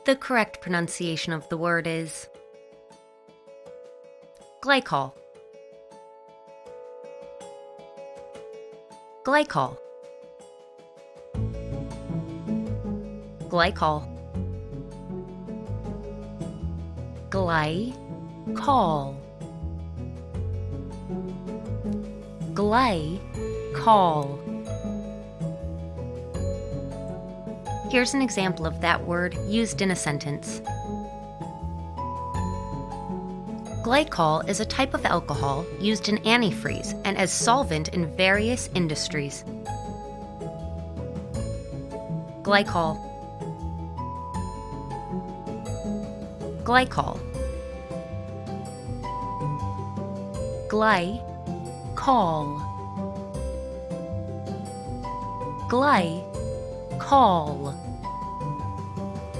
The correct pronunciation of the word is glycol. Glycol. Glycol. Glycol. Glycol. Here's an example of that word used in a sentence. Glycol is a type of alcohol used in antifreeze and as solvent in various industries. Glycol. Glycol. Glycol. Glycol.